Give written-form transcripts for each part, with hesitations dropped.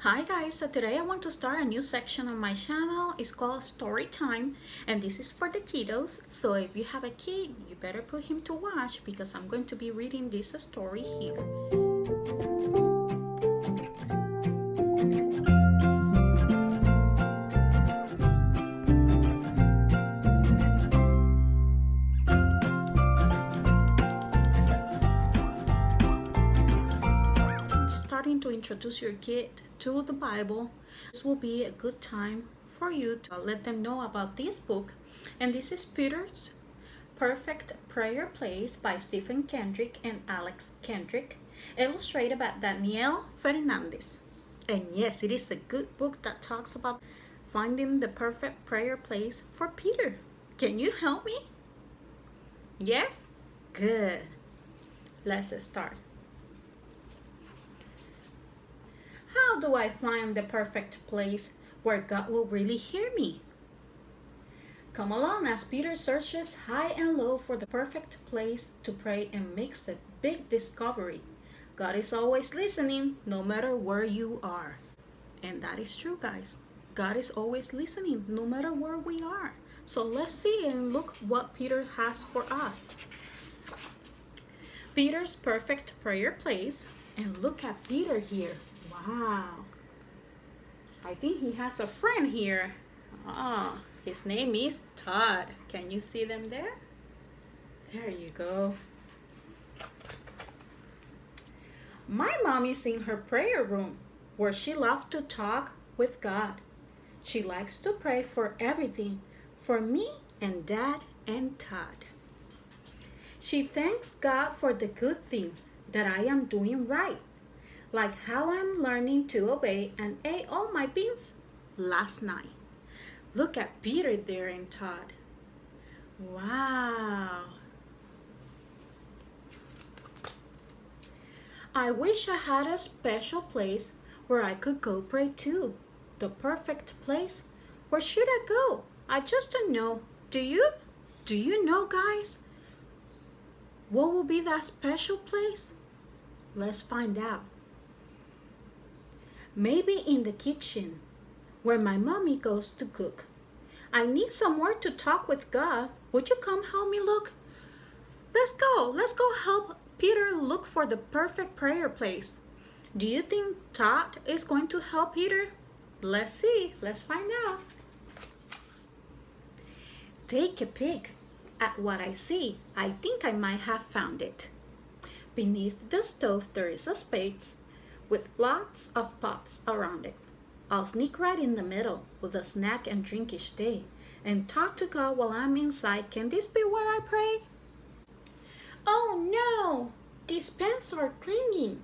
Hi guys, so today I want to start a new section on my channel. It's called Story Time, and this is for the kiddos. So if you have a kid, you better put him to watch because I'm going to be reading this story here. Starting to introduce your kid to the Bible, this will be a good time for you to let them know about this book. And this is Peter's Perfect Prayer Place by Stephen Kendrick and Alex Kendrick, illustrated by Daniel Fernandez. And yes, it is a good book that talks about finding the perfect prayer place for Peter. Can you help me? Yes? Good. Let's start. How do I find the perfect place where God will really hear me? Come along as Peter searches high and low for the perfect place to pray and makes a big discovery. God is always listening, no matter where you are. And that is true, guys. God is always listening, no matter where we are. So let's see and look what Peter has for us. Peter's perfect prayer place. And look at Peter here. Wow. I think he has a friend here. His name is Todd. Can you see them there? There you go. My mom is in her prayer room where she loves to talk with God. She likes to pray for everything, for me and Dad and Todd. She thanks God for the good things that I am doing right, like how I'm learning to obey and ate all my beans last night. Look at Peter there and Todd. Wow. I wish I had a special place where I could go pray too. The perfect place. Where should I go? I just don't know. Do you? Do you know, guys? What will be that special place? Let's find out. Maybe in the kitchen, where my mommy goes to cook. I need somewhere to talk with God. Would you come help me look? Let's go help Peter look for the perfect prayer place. Do you think Todd is going to help Peter? Let's see, let's find out. Take a peek at what I see. I think I might have found it. Beneath the stove there is a space with lots of pots around it. I'll sneak right in the middle with a snack and drink each day and talk to God while I'm inside. Can this be where I pray? Oh no! These pans are clinging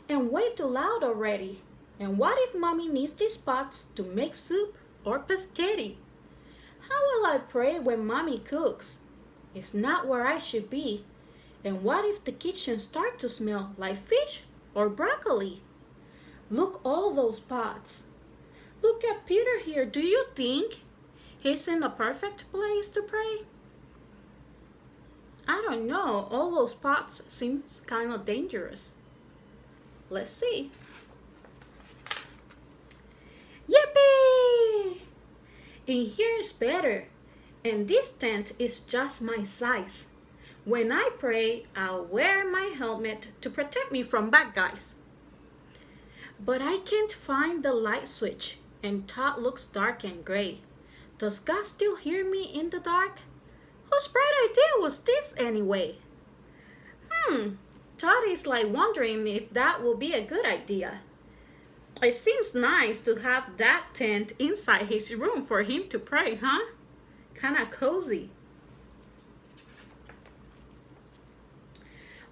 and way too loud already. And what if Mommy needs these pots to make soup or pescetti? How will I pray when Mommy cooks? It's not where I should be. And what if the kitchen starts to smell like fish or broccoli? Look, all those pots. Look at Peter here. Do you think he's in the perfect place to pray? I don't know. All those pots seem kind of dangerous. Let's see. Yippee! In here is better. And this tent is just my size. When I pray, I'll wear my helmet to protect me from bad guys. But I can't find the light switch, and Todd looks dark and gray. Does God still hear me in the dark? Whose bright idea was this anyway? Todd is like wondering if that will be a good idea. It seems nice to have that tent inside his room for him to pray, huh? Kinda cozy.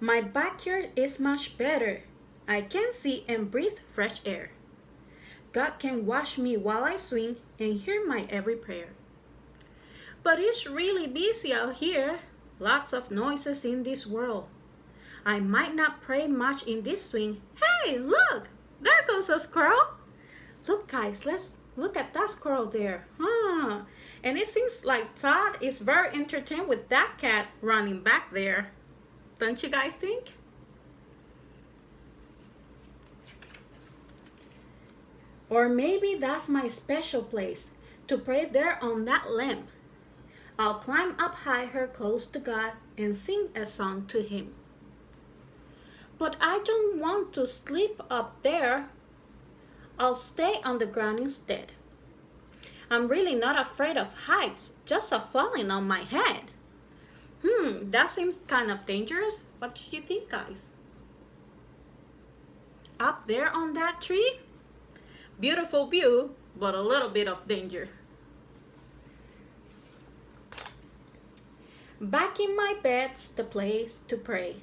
My backyard is much better. I can see and breathe fresh air. God can watch me while I swing and hear my every prayer. But it's really busy out here. Lots of noises in this world. I might not pray much in this swing. Hey, look! There goes a squirrel. Look, guys, let's look at that squirrel there. And it seems like Todd is very entertained with that cat running back there. Don't you guys think? Or maybe that's my special place, to pray there on that limb. I'll climb up higher close to God and sing a song to Him. But I don't want to sleep up there. I'll stay on the ground instead. I'm really not afraid of heights, just of falling on my head. That seems kind of dangerous. What do you think, guys? Up there on that tree? Beautiful view, but a little bit of danger. Back in my bed's the place to pray.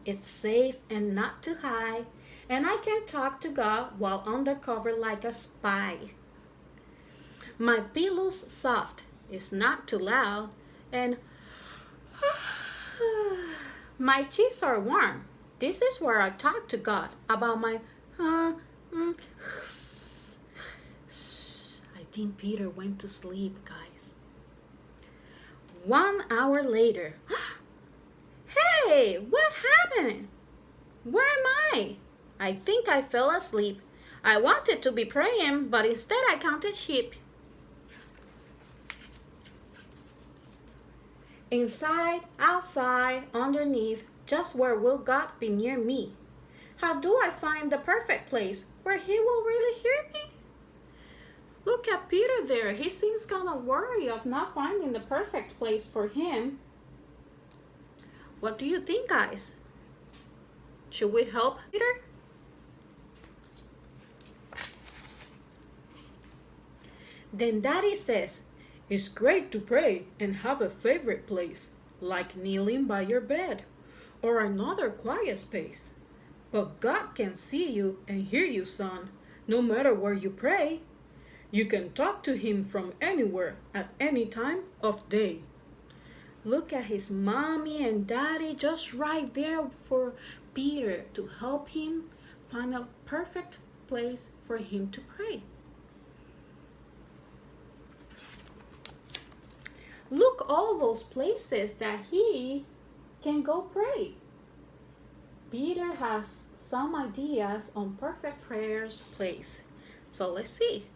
It's safe and not too high, and I can talk to God while undercover like a spy. My pillow's soft, it's not too loud, and my cheeks are warm. This is where I talk to God about my I think Peter went to sleep, guys. 1 hour later. Hey, what happened? Where am I? I think I fell asleep. I wanted to be praying, but instead I counted sheep. Inside, outside, underneath, just where will God be near me? How do I find the perfect place where He will really hear me? Look at Peter there. He seems kind of worried of not finding the perfect place for him. What do you think, guys? Should we help Peter? Then Daddy says, it's great to pray and have a favorite place, like kneeling by your bed or another quiet space. But God can see you and hear you, son, no matter where you pray. You can talk to Him from anywhere at any time of day. Look at his mommy and daddy just right there for Peter to help him find a perfect place for him to pray. Look all those places that he can go pray. Peter has some ideas on perfect prayers place. So let's see.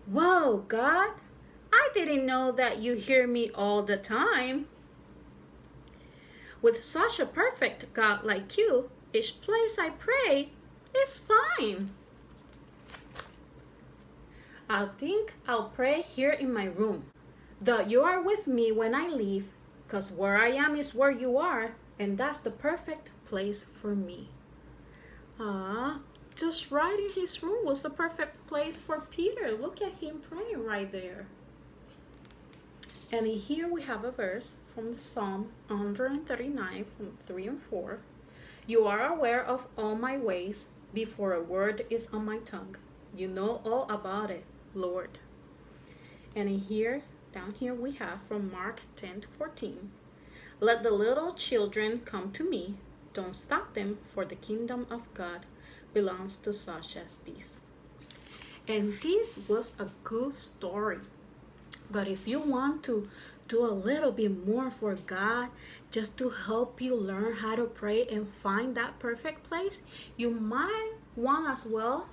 Whoa, God, I didn't know that you hear me all the time. With such a perfect God like you, each place I pray is fine. I think I'll pray here in my room. Though you are with me when I leave, because where I am is where you are, and that's the perfect place for me. Just right in his room was the perfect place for Peter. Look at him praying right there. And in here we have a verse from the Psalm 139 from 3 and 4. You are aware of all my ways before a word is on my tongue. You know all about it, Lord. And in here, down here we have from Mark 10:14. Let the little children come to me. Don't stop them, for the kingdom of God belongs to such as these. And this was a good story. But if you want to do a little bit more for God, just to help you learn how to pray and find that perfect place, you might want as well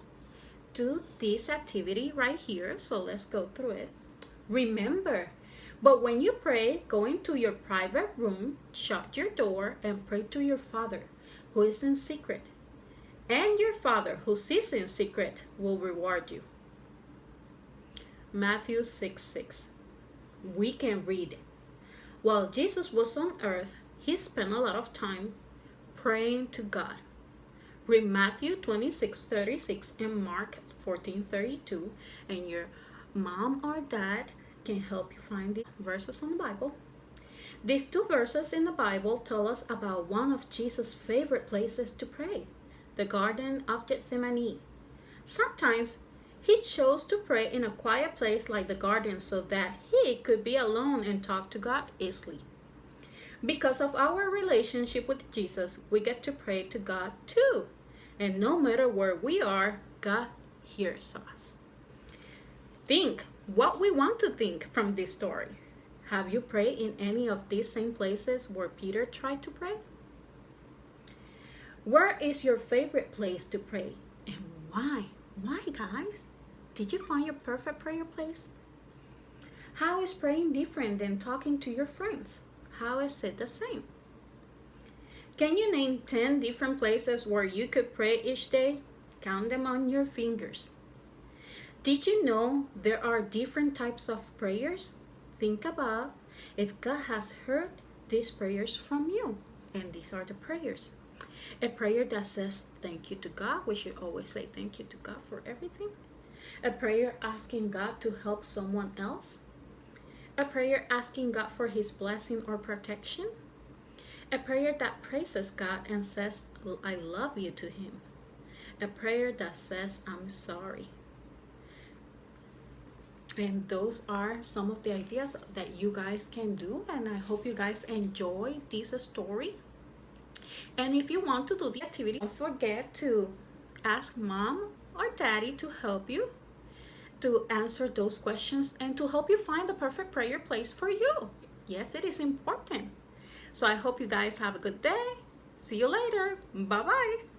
do this activity right here. So let's go through it. Remember, but when you pray, go into your private room, shut your door, and pray to your Father who is in secret. And your Father who sees in secret will reward you. Matthew 6:6. We can read. While Jesus was on earth, he spent a lot of time praying to God. Read Matthew 26:36 and Mark 14:32, and your mom or dad can help you find the verses in the Bible. These two verses in the Bible tell us about one of Jesus' favorite places to pray, the Garden of Gethsemane. Sometimes he chose to pray in a quiet place like the garden so that he could be alone and talk to God easily. Because of our relationship with Jesus, we get to pray to God too. And no matter where we are, God hears us. Think what we want to think from this story. Have you prayed in any of these same places where Peter tried to pray? Where is your favorite place to pray and why? Why, guys? Did you find your perfect prayer place? How is praying different than talking to your friends? How is it the same? Can you name 10 different places where you could pray each day? Count them on your fingers. Did you know there are different types of prayers? Think about if God has heard these prayers from you. And these are the prayers. A prayer that says thank you to God. We should always say thank you to God for everything. A prayer asking God to help someone else. A prayer asking God for his blessing or protection. A prayer that praises God and says, I love you to him. A prayer that says, I'm sorry. And those are some of the ideas that you guys can do. And I hope you guys enjoy this story. And if you want to do the activity, don't forget to ask mom or daddy to help you to answer those questions and to help you find the perfect prayer place for you. Yes, it is important. So I hope you guys have a good day. See you later. Bye-bye.